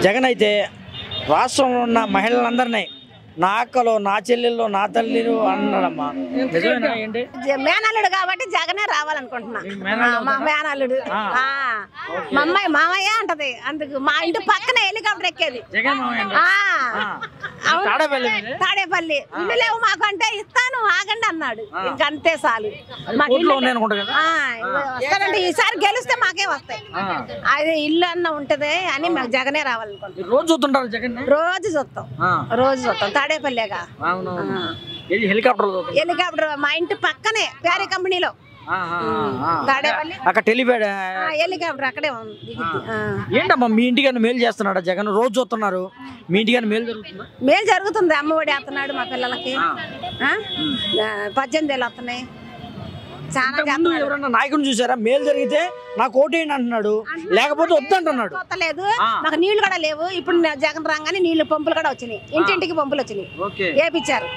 జగన్ అయితే రాష్ట్రంలో ఉన్న మహిళలందరినీ నా అక్కలు నా చెల్లెళ్ళు నా తల్లిలు అన్నాడమ్మా. నిజమేనా ఏంటి? మేనల్లుడు కాబట్టి జగనే రావాలనుకుంటున్నా. మా మేనల్లుడు మా అమ్మాయి మామయ్య అంటది. అందుకు మా ఇంటి పక్కన హెలికాప్టర్ ఎక్కేది తాడేపల్లి. ఇల్లు లేవు మాకు అంటే ఇస్తాను ఆగండి అన్నాడు. ఇంకంతే చాలు. వస్తానండి ఈసారి గెలిస్తే మాకే వస్తాయి. అదే ఇల్లు అన్న ఉంటది అని మాకు జగనే రావాలనుకుంటున్నాం. రోజు చూస్తుంటారు జగన్? రోజు చూస్తాం తాడేపల్లిగా. హెలికాప్టర్ మా ఇంటి పక్కనే ప్యారీ కంపెనీలో తాడేపల్లి అక్కడ టెలిపేడ్ హెలికాప్టర్ అక్కడే ఉంది. ఏంటమ్మా మీ ఇంటికన్నా మేలు చేస్తున్నాడా జగన్? రోజు చూస్తున్నారు, మీ ఇంటికన్నా మేలు జరుగుతుందా? మేలు జరుగుతుంది. అమ్మఒడి వస్తున్నాడు మా పిల్లలకి, 18,000 వస్తున్నాయి. ఎవరన్నా నాయకుని చూసారా మేలు జరిగితే నాకు ఓటేయండి అంటున్నాడు, లేకపోతే వద్దంటున్నాడు. లేదు మాకు నీళ్లు కూడా లేవు. ఇప్పుడు జగన్ రాగానే నీళ్లు పంపులు కూడా వచ్చినాయి. ఇంటింటికి పంపులు వచ్చినాయి, వేపించారు.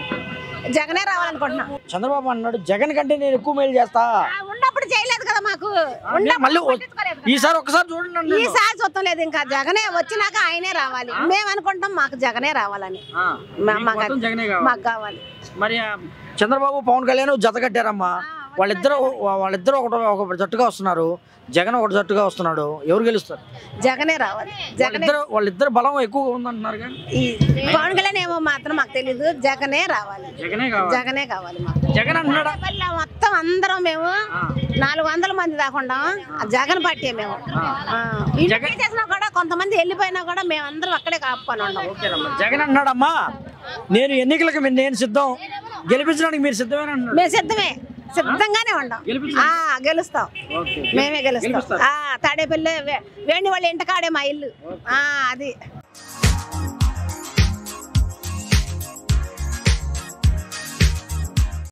జగనే రావాలనుకుంటున్నా. చంద్రబాబు అన్నాడు జగన్ కంటే నేను ఎక్కువ మేలు చేస్తా. ఉన్నప్పుడు చేయలేదు కదా మాకు. మళ్ళీ ఈసారి ఒకసారి చూడండి. ఈసారి చూడటం లేదు. ఇంకా జగనే వచ్చినాక ఆయనే రావాలి. మేము అనుకుంటాం మాకు జగనే రావాలని. మాకు కావాలి. మరి చంద్రబాబు పవన్ కళ్యాణ్ జత కట్టారమ్మా. వాళ్ళిద్దరు ఒక జట్టుగా వస్తున్నారు. జగన్ ఒక జట్టుగా వస్తున్నాడు. ఎవరు గెలుస్తారు? జగనే రావాలి. వాళ్ళిద్దరు బలం ఎక్కువగా ఉందంటున్నారు. పవన్ కళ్యాణ్ ఏమో మాత్రం మాకు తెలీదు. జగనే రావాలి. జగనే కావాలి. జగన్ అన్నాడు మొత్తం అందరం మేము 400 మంది దాకుండా జగన్ పార్టీ. మేము చేసినా కూడా కొంతమంది వెళ్ళిపోయినా కూడా మేమందరం అక్కడే కాపుకొని ఉన్నాం. జగన్ అన్నాడమ్మా నేను ఎన్నికలకు నేను సిద్ధం, గెలిపించడానికి మీరు సిద్ధమేనా? మేము సిద్ధంగానే ఉన్నాం. గెలుస్తాం. మేమే గెలుస్తాం. తాడేపల్లి వేణి వాళ్ళ ఇంటికాడే మా ఇల్లు అది.